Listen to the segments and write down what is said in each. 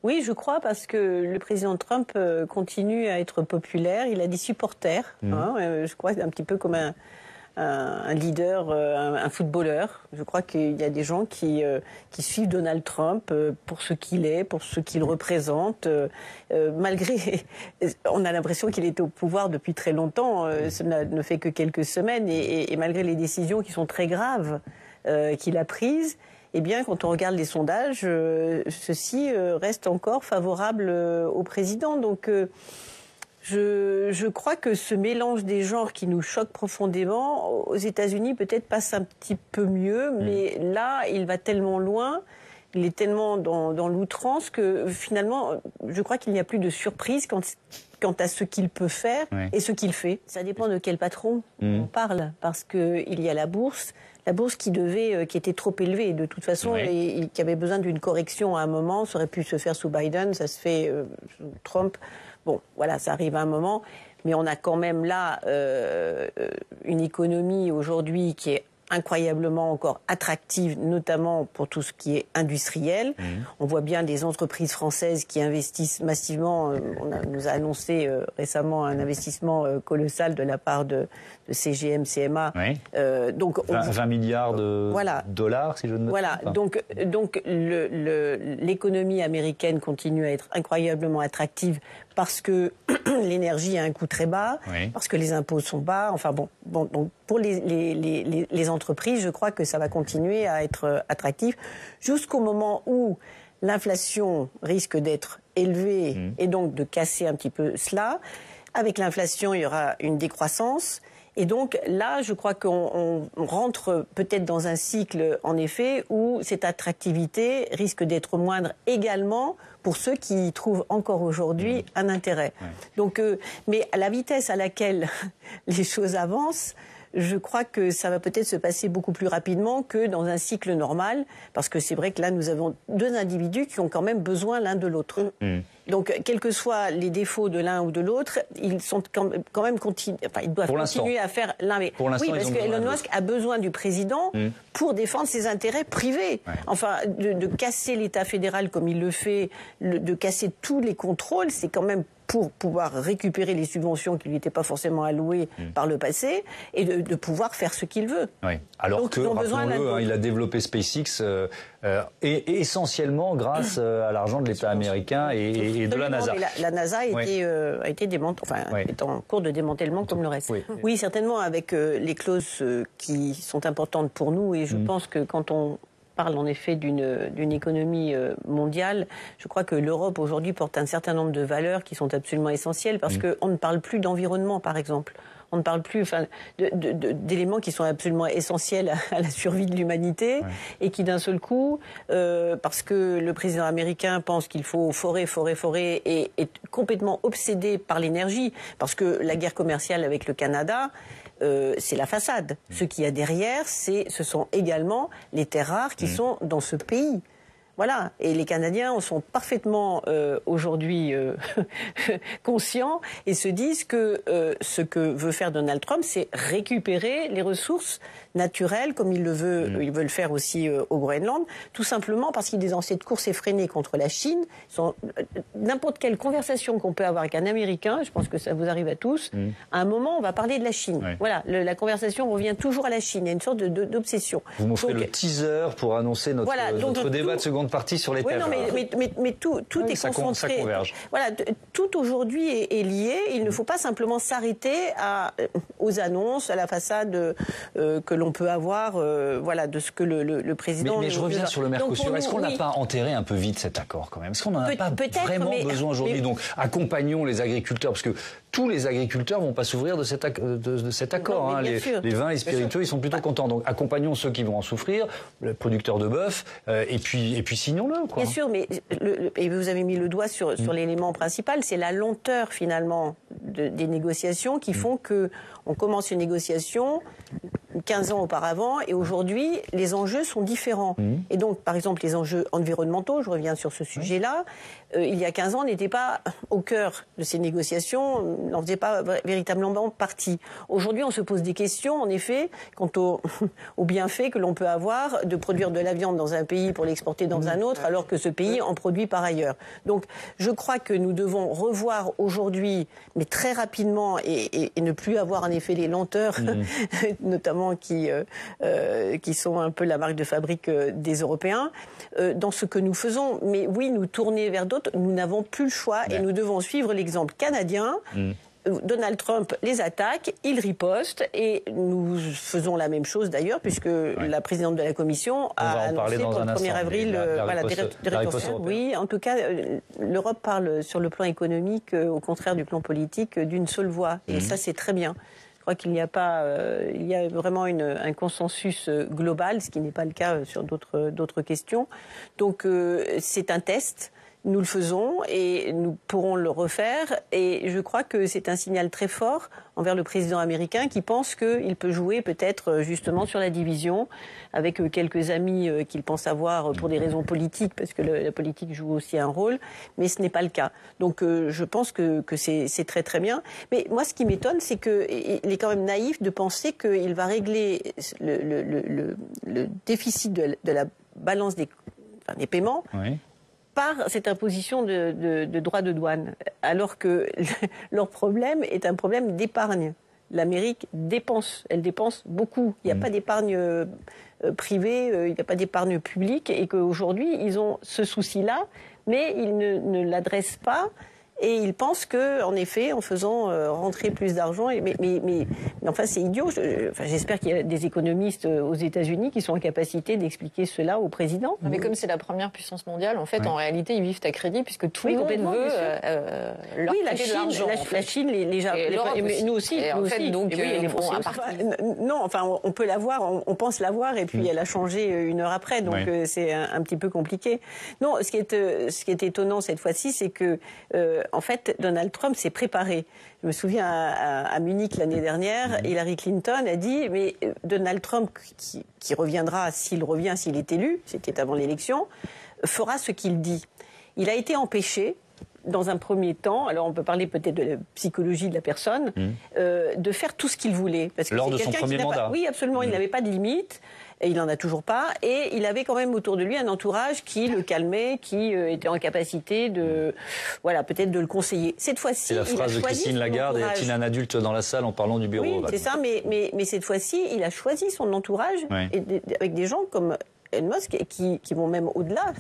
Oui, je crois, parce que le président Trump continue à être populaire. Il a des supporters, je crois, un petit peu comme un leader, un footballeur. Je crois qu'il y a des gens qui suivent Donald Trump pour ce qu'il est, pour ce qu'il représente. Malgré, on a l'impression qu'il était au pouvoir depuis très longtemps. Cela ne fait que quelques semaines, et malgré les décisions qui sont très graves qu'il a prises, eh bien, quand on regarde les sondages, ceux-ci restent encore favorables au président. Donc, je crois que ce mélange des genres qui nous choque profondément, aux États-Unis, peut-être passe un petit peu mieux, mais là, il va tellement loin, il est tellement dans l'outrance que finalement, je crois qu'il n'y a plus de surprise quant à ce qu'il peut faire et ce qu'il fait. Ça dépend de quel patron on parle, parce qu'il y a la bourse qui était trop élevée de toute façon et qui avait besoin d'une correction à un moment. Ça aurait pu se faire sous Biden, ça se fait sous Trump. Bon, voilà, ça arrive à un moment, mais on a quand même là une économie aujourd'hui qui est incroyablement encore attractive, notamment pour tout ce qui est industriel. On voit bien des entreprises françaises qui investissent massivement. On nous a annoncé récemment un investissement colossal de la part de CGM, CMA. Donc 20 milliards de dollars, si je ne me trompe pas. Donc l'économie américaine continue à être incroyablement attractive parce que l'énergie a un coût très bas, parce que les impôts sont bas. Enfin bon, donc pour les entreprises, je crois que ça va continuer à être attractif jusqu'au moment où l'inflation risque d'être élevée et donc de casser un petit peu cela. Avec l'inflation, il y aura une décroissance. Et donc là, je crois qu'on rentre peut-être dans un cycle, en effet, où cette attractivité risque d'être moindre également pour ceux qui y trouvent encore aujourd'hui un intérêt. Donc, mais à la vitesse à laquelle les choses avancent, je crois que ça va peut-être se passer beaucoup plus rapidement que dans un cycle normal, parce que c'est vrai que là, nous avons deux individus qui ont quand même besoin l'un de l'autre. Donc, quels que soient les défauts de l'un ou de l'autre, ils sont quand même ils doivent continuer à faire l'un. Oui, parce que Elon Musk a besoin du président pour défendre ses intérêts privés. Enfin, de casser l'État fédéral comme il le fait, de casser tous les contrôles, c'est quand même pour pouvoir récupérer les subventions qui lui n'étaient pas forcément allouées par le passé et de pouvoir faire ce qu'il veut. Alors donc, que, rappelons-le, il a développé SpaceX et essentiellement grâce à l'argent de l'État américain et de la NASA. Mais la NASA a été est en cours de démantèlement comme le reste. Oui, certainement, avec les clauses qui sont importantes pour nous, et je pense que quand on parle en effet d'une économie mondiale, je crois que l'Europe aujourd'hui porte un certain nombre de valeurs qui sont absolument essentielles, parce qu'on ne parle plus d'environnement, par exemple. On ne parle plus d'éléments qui sont absolument essentiels à la survie de l'humanité et qui d'un seul coup, parce que le président américain pense qu'il faut forer et est complètement obsédé par l'énergie, parce que la guerre commerciale avec le Canada, c'est la façade. Ce qu'il y a derrière, ce sont également les terres rares qui sont dans ce pays. Voilà, et les Canadiens en sont parfaitement aujourd'hui conscients et se disent que ce que veut faire Donald Trump, c'est récupérer les ressources naturelles, comme il veut le faire aussi au Groenland, tout simplement parce qu'il est dans cette course effrénée contre la Chine. N'importe quelle conversation qu'on peut avoir avec un Américain, je pense que ça vous arrive à tous, à un moment on va parler de la Chine. Voilà, la conversation revient toujours à la Chine, il y a une sorte d'obsession. Vous m'offrez le teaser pour annoncer notre débat de seconde partie sur les terres rares. Mais tout est concentré. Ça converge. Voilà, tout aujourd'hui est lié. Il ne faut pas simplement s'arrêter aux annonces, à la façade que l'on peut avoir, de ce que le président. Mais je reviens sur le Mercosur. Est-ce qu'on n'a pas enterré un peu vite cet accord quand même? Est-ce qu'on n'en a pas vraiment besoin aujourd'hui? Donc accompagnons les agriculteurs, parce que tous les agriculteurs vont pas s'ouvrir de cet accord. Non, les vins et spiritueux, ils sont plutôt contents. Donc accompagnons ceux qui vont en souffrir, les producteurs de bœuf, et puis signons-le, quoi. Bien sûr, mais et vous avez mis le doigt sur l'élément principal, c'est la lenteur finalement des négociations qui font que on commence une négociation. 15 ans auparavant, et aujourd'hui, les enjeux sont différents. Et donc, par exemple, les enjeux environnementaux, je reviens sur ce sujet-là, il y a 15 ans, on n'était pas au cœur de ces négociations, on n'en faisait pas véritablement partie. Aujourd'hui, on se pose des questions, en effet, quant au bienfait que l'on peut avoir de produire de la viande dans un pays pour l'exporter dans un autre, alors que ce pays en produit par ailleurs. Donc, je crois que nous devons revoir aujourd'hui, mais très rapidement, et ne plus avoir en effet les lenteurs, notamment qui sont un peu la marque de fabrique des Européens, dans ce que nous faisons. Mais oui, nous tourner vers d'autres, nous n'avons plus le choix et nous devons suivre l'exemple canadien. Donald Trump les attaque, il riposte et nous faisons la même chose d'ailleurs puisque la présidente de la Commission a annoncé pour le 1er avril des rétorsions. Oui, en tout cas, l'Europe parle sur le plan économique, au contraire du plan politique, d'une seule voix et ça c'est très bien. Je crois qu'il n'y a pas, il y a vraiment un consensus global, ce qui n'est pas le cas sur d'autres questions. Donc c'est un test. Nous le faisons et nous pourrons le refaire. Et je crois que c'est un signal très fort envers le président américain qui pense qu'il peut jouer peut-être justement sur la division avec quelques amis qu'il pense avoir pour des raisons politiques, parce que la politique joue aussi un rôle, mais ce n'est pas le cas. Donc je pense que c'est très très bien. Mais moi, ce qui m'étonne, c'est qu'il est quand même naïf de penser qu'il va régler le déficit de la balance des paiements. Oui. Par cette imposition de droits de douane, alors que leur problème est un problème d'épargne. L'Amérique dépense, elle dépense beaucoup. Il n'y a pas d'épargne privée, il n'y a pas d'épargne publique, et qu'aujourd'hui, ils ont ce souci-là, mais ils ne l'adressent pas. Et ils pensent que, en effet, en faisant rentrer plus d'argent, mais enfin c'est idiot. J'espère qu'il y a des économistes aux États-Unis qui sont en capacité d'expliquer cela au président. Mais comme c'est la première puissance mondiale, en fait, en réalité, ils vivent à crédit puisque tout le monde veut leur prêter de l'argent. La Chine, les Japonais, mais nous aussi. En fait, donc, non, enfin, on peut l'avoir, on pense l'avoir, et puis elle a changé une heure après, donc c'est un petit peu compliqué. Non, ce qui est étonnant cette fois-ci, c'est que en fait, Donald Trump s'est préparé. Je me souviens à Munich l'année dernière, Hillary Clinton a dit, mais Donald Trump, qui reviendra, s'il est élu, c'était avant l'élection, fera ce qu'il dit. Il a été empêché, dans un premier temps, alors on peut parler peut-être de la psychologie de la personne, de faire tout ce qu'il voulait. Parce que lors de son premier mandat. Oui, absolument, il n'avait pas de limite. Et il n'en a toujours pas. Et il avait quand même autour de lui un entourage qui le calmait, qui était en capacité de, peut-être de le conseiller. Cette fois-ci, c'est la phrase de Christine Lagarde, et a-t-il un adulte dans la salle en parlant du bureau? Oui, c'est ça, mais cette fois-ci, il a choisi son entourage avec des gens comme Elon Musk qui vont même au-delà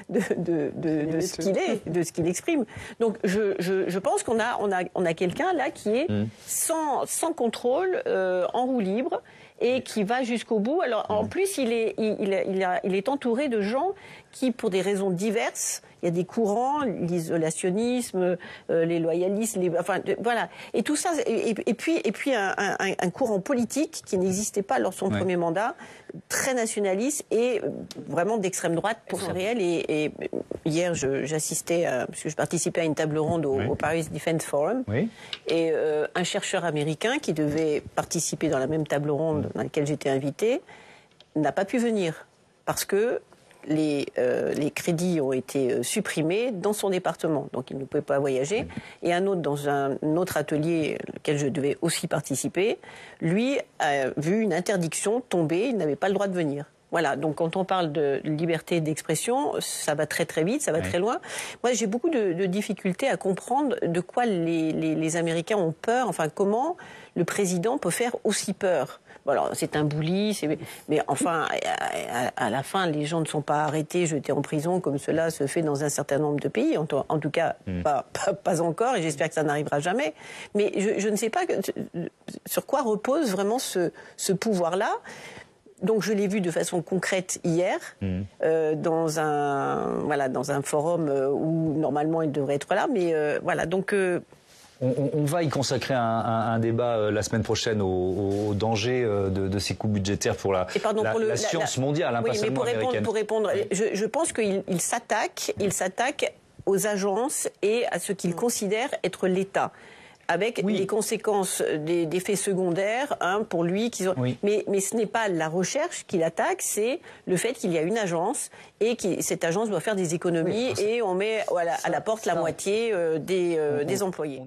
de ce qu'il est, de ce qu'il exprime. Donc je pense qu'on a quelqu'un là qui est sans contrôle, en roue libre, et qui va jusqu'au bout. Alors en plus, il est entouré de gens qui, pour des raisons diverses, il y a des courants, l'isolationnisme, les loyalistes, voilà. Et tout ça, et puis un courant politique qui n'existait pas lors de son premier mandat, très nationaliste et vraiment d'extrême droite pour ce réel. Et hier, j'assistais, parce que je participais à une table ronde au Paris Defense Forum, et un chercheur américain qui devait participer dans la même table ronde dans laquelle j'étais invitée n'a pas pu venir parce que les crédits ont été supprimés dans son département, donc il ne pouvait pas voyager. Et un autre, dans un autre atelier auquel je devais aussi participer, lui a vu une interdiction tomber, il n'avait pas le droit de venir. Voilà, donc quand on parle de liberté d'expression, ça va très très vite, ça va très loin. Moi, j'ai beaucoup de difficultés à comprendre de quoi les Américains ont peur, enfin comment le président peut faire aussi peur. Bon, alors, c'est un bully, mais enfin, à la fin, les gens ne sont pas arrêtés, jetés en prison, comme cela se fait dans un certain nombre de pays. En tout cas, pas encore, et j'espère que ça n'arrivera jamais. Mais je ne sais pas sur quoi repose vraiment ce pouvoir-là. Donc je l'ai vu de façon concrète hier, dans un forum où normalement il devrait être là, mais voilà, donc... On va y consacrer un débat la semaine prochaine au danger de ces coûts budgétaires pour la science mondiale, pas seulement américaine. Pour répondre, je pense qu'il s'attaque aux agences et à ce qu'il considère être l'État. avec les conséquences des faits secondaires pour lui. Mais ce n'est pas la recherche qui l'attaque, c'est le fait qu'il y a une agence et que cette agence doit faire des économies et on met à la porte la moitié des employés.